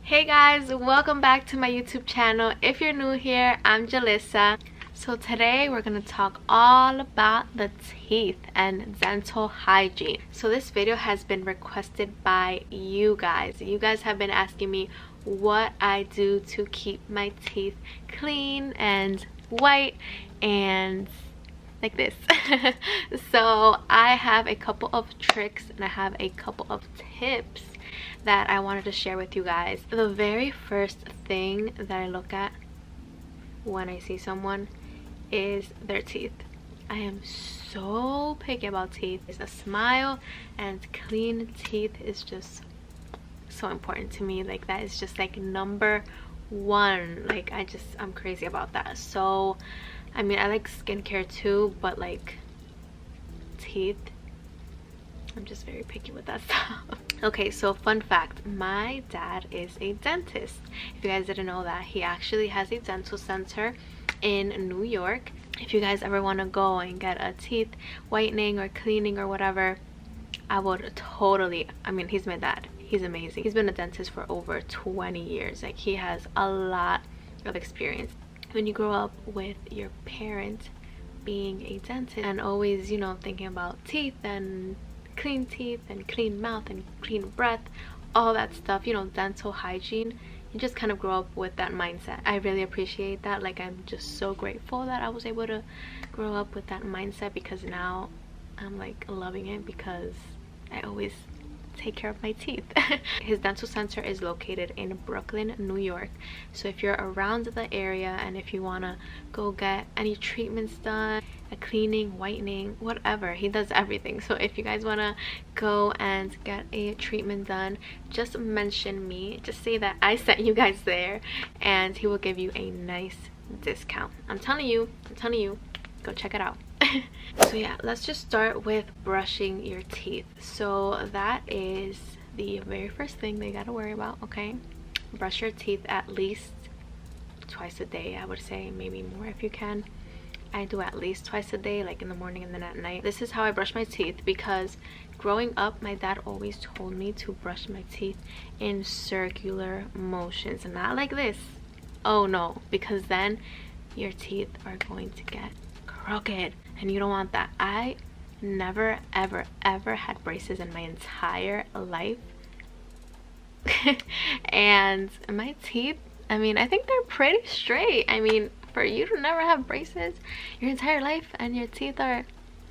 Hey guys, welcome back to my YouTube channel. If you're new here, I'm Julissa. So today we're gonna talk all about the teeth and dental hygiene. So this video has been requested by you guys. You guys have been asking me what I do to keep my teeth clean and white and like this. So I have a couple of tricks and I have a couple of tips that I wanted to share with you guys. The very first thing that I look at when I see someone is their teeth. I am so picky about teeth. A smile and clean teeth is just so important to me. Like, that is just like number one. Like, I'm crazy about that. So I mean, I like skincare too, but like teeth, I'm just very picky with that stuff. Okay, so fun fact, my dad is a dentist. If you guys didn't know that, he actually has a dental center in New York. If you guys ever want to go and get a teeth whitening or cleaning or whatever, I would totally, I mean, he's my dad. He's amazing. He's been a dentist for over 20 years. Like, he has a lot of experience. When you grow up with your parent being a dentist and always, you know, thinking about teeth and clean mouth and clean breath, all that stuff, you know, dental hygiene, you just kind of grow up with that mindset. I really appreciate that. Like, I'm just so grateful that I was able to grow up with that mindset, because now I'm like loving it because I always take care of my teeth. His dental center is located in Brooklyn, New York. So if you're around the area and if you want to go get any treatments done, a cleaning, whitening, whatever, he does everything. So if you guys want to go and get a treatment done, just mention me, just say that I sent you guys there, and he will give you a nice discount. I'm telling you, go check it out. So yeah, let's just start with brushing your teeth. So that is the very first thing they gotta worry about. Okay, brush your teeth at least twice a day. I would say maybe more if you can. I do at least twice a day, like in the morning and then at night. This is how I brush my teeth, because growing up my dad always told me to brush my teeth in circular motions, and not like this. Oh no, because then your teeth are going to get crooked and you don't want that. I never ever had braces in my entire life. And my teeth, I mean, I think they're pretty straight. I mean, for you to never have braces your entire life and your teeth are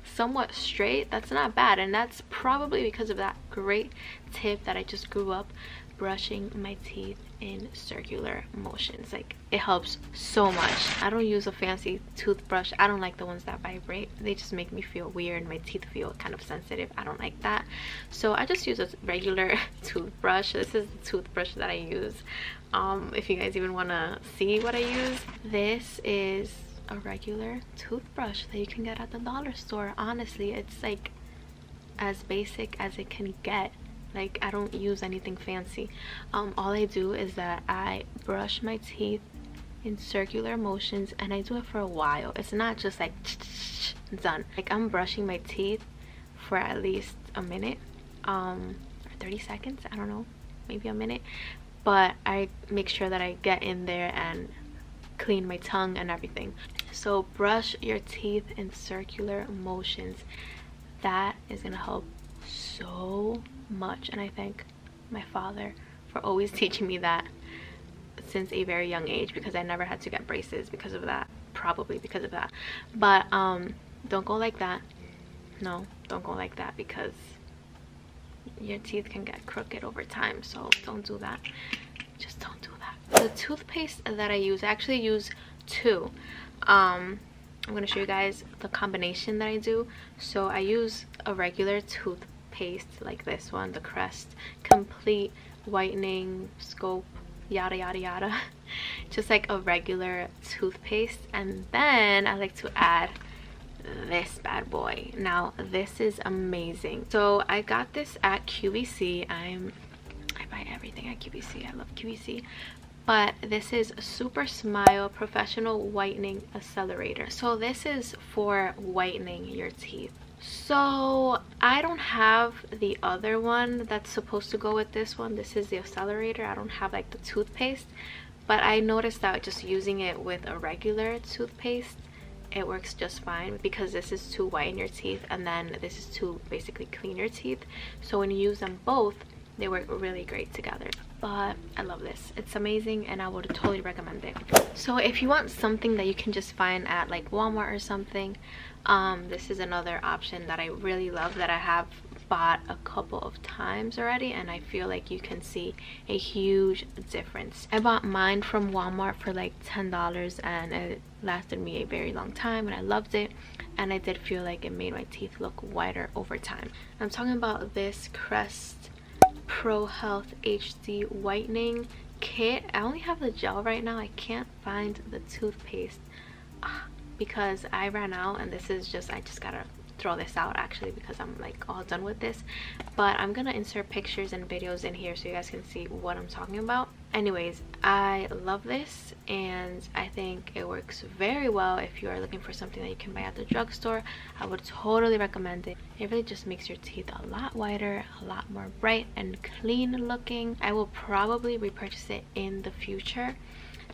somewhat straight, that's not bad. And that's probably because of that great tip that I just grew up brushing my teeth in circular motions. Like, it helps so much. I don't use a fancy toothbrush. I don't like the ones that vibrate. They just make me feel weird. My teeth feel kind of sensitive. I don't like that. So I just use a regular toothbrush. This is the toothbrush that I use. If you guys even want to see what I use, this is a regular toothbrush that you can get at the dollar store. Honestly, it's like as basic as it can get. Like, I don't use anything fancy. All I do is that I brush my teeth in circular motions, and I do it for a while. It's not just like done. Like, I'm brushing my teeth for at least a minute, or 30 seconds, I don't know, maybe a minute, but I make sure that I get in there and clean my tongue and everything. So brush your teeth in circular motions. That is gonna help so much, and I thank my father for always teaching me that since a very young age, because I never had to get braces because of that, probably because of that. But don't go like that. No, don't go like that, because your teeth can get crooked over time. So don't do that. Just don't do that. The toothpaste that I actually use two. I'm gonna show you guys the combination that I do. So I use a regular toothpaste like this one, the Crest Complete Whitening Scope, yada yada yada. Just like a regular toothpaste. And then I like to add this bad boy. Now this is amazing. So I got this at QVC. I buy everything at QVC. I love QVC. But this is Supersmile Professional Whitening Accelerator. So this is for whitening your teeth. So I don't have the other one that's supposed to go with this one. This is the Accelerator. I don't have like the toothpaste, but I noticed that just using it with a regular toothpaste, it works just fine, because this is to whiten your teeth and then this is to basically clean your teeth. So when you use them both, they work really great together. But I love this, it's amazing, and I would totally recommend it. So if you want something that you can just find at like Walmart or something, this is another option that I really love, that I have bought a couple of times already, and I feel like you can see a huge difference. I bought mine from Walmart for like $10, and it lasted me a very long time, and I loved it, and I did feel like it made my teeth look whiter over time. I'm talking about this Crest Pro Health HD Whitening Kit. I only have the gel right now. I can't find the toothpaste because I ran out, and this is just, I just gotta throw this out actually because I'm like all done with this. But I'm gonna insert pictures and videos in here so you guys can see what I'm talking about. Anyways, I love this, and I think it works very well if you are looking for something that you can buy at the drugstore. I would totally recommend it. It really just makes your teeth a lot whiter, a lot more bright and clean looking. I will probably repurchase it in the future.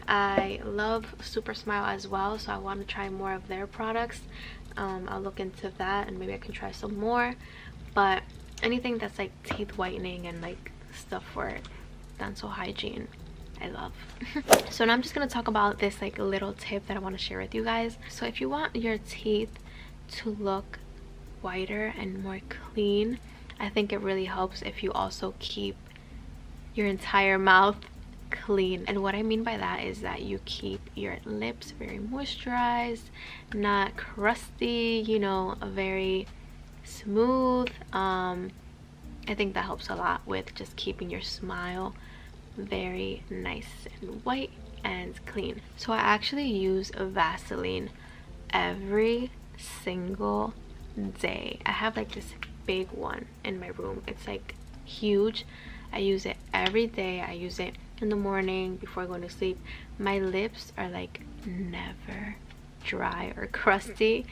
I love Supersmile as well, so I want to try more of their products. I'll look into that, and maybe I can try some more. But anything that's like teeth whitening and like stuff for dental hygiene, I love. So now I'm just gonna talk about this like little tip that I want to share with you guys. So if you want your teeth to look whiter and more clean, I think it really helps if you also keep your entire mouth clean. And what I mean by that is that you keep your lips very moisturized, not crusty, you know, very smooth. I think that helps a lot with just keeping your smile very nice and white and clean. So I actually use a Vaseline every single day. I have like this big one in my room. It's like huge. I use it every day. I use it in the morning before going to sleep. My lips are like never dry or crusty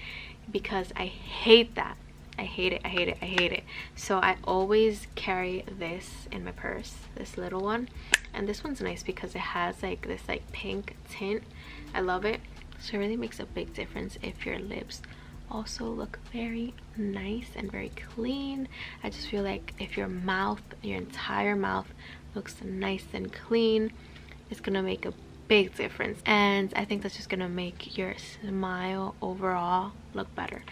because I hate that. I hate it, I hate it, I hate it. So I always carry this in my purse, this little one. And this one's nice because it has like this like pink tint. I love it. So it really makes a big difference if your lips also look very nice and very clean. I just feel like if your mouth, your entire mouth looks nice and clean, it's gonna make a big difference. And I think that's just gonna make your smile overall look better.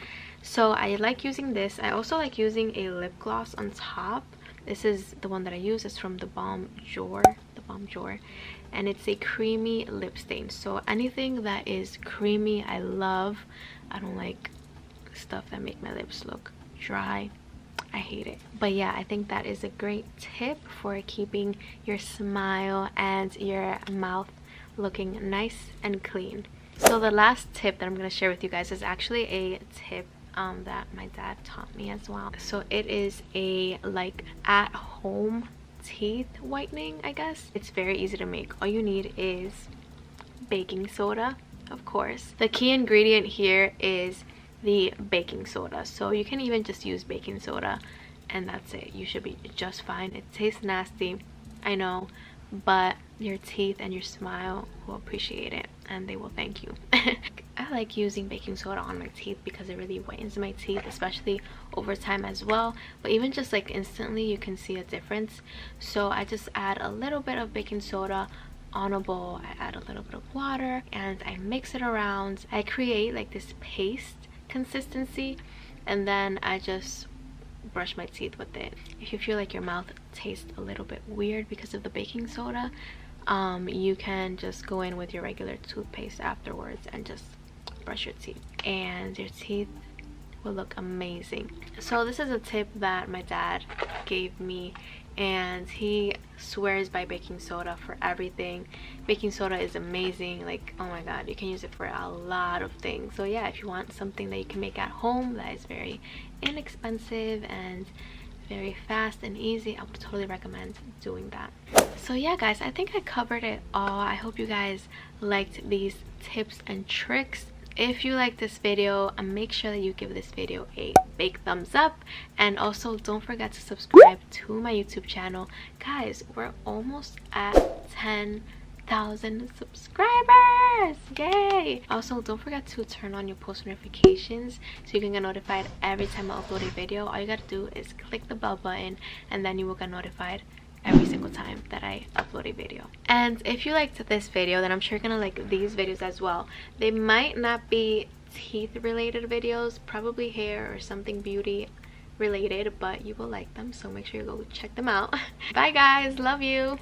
So I like using this. I also like using a lip gloss on top. This is the one that I use. It's from the BalmJour, and it's a creamy lip stain. So anything that is creamy, I love. I don't like stuff that make my lips look dry. I hate it. But yeah, I think that is a great tip for keeping your smile and your mouth looking nice and clean. So the last tip that I'm going to share with you guys is actually a tip that my dad taught me as well. So it is a like at home teeth whitening, I guess. It's very easy to make. All you need is baking soda, of course. The key ingredient here is the baking soda. So you can even just use baking soda and that's it. You should be just fine. It tastes nasty, I know, but your teeth and your smile will appreciate it and they will thank you. I like using baking soda on my teeth because it really whitens my teeth, especially over time as well. But even just like instantly, you can see a difference. So I just add a little bit of baking soda on a bowl. I add a little bit of water and I mix it around. I create like this paste consistency and then I just brush my teeth with it. If you feel like your mouth tastes a little bit weird because of the baking soda, you can just go in with your regular toothpaste afterwards and just brush your teeth and your teeth will look amazing. So this is a tip that my dad gave me and he swears by baking soda for everything. Baking soda is amazing. Like, oh my god, you can use it for a lot of things. So yeah, if you want something that you can make at home that is very inexpensive and very fast and easy, I would totally recommend doing that. So yeah guys, I think I covered it all. I hope you guys liked these tips and tricks. if you like this video, make sure that you give this video a big thumbs up, and also don't forget to subscribe to my YouTube channel. Guys, we're almost at 10,000 subscribers. Yay! Also, don't forget to turn on your post notifications so you can get notified every time I upload a video. All you gotta do is click the bell button, and then you will get notified every single time that I upload a video. And if you liked this video, then I'm sure you're gonna like these videos as well. They might not be teeth related videos, probably hair or something beauty related, but you will like them, so make sure you go check them out. Bye guys, love you.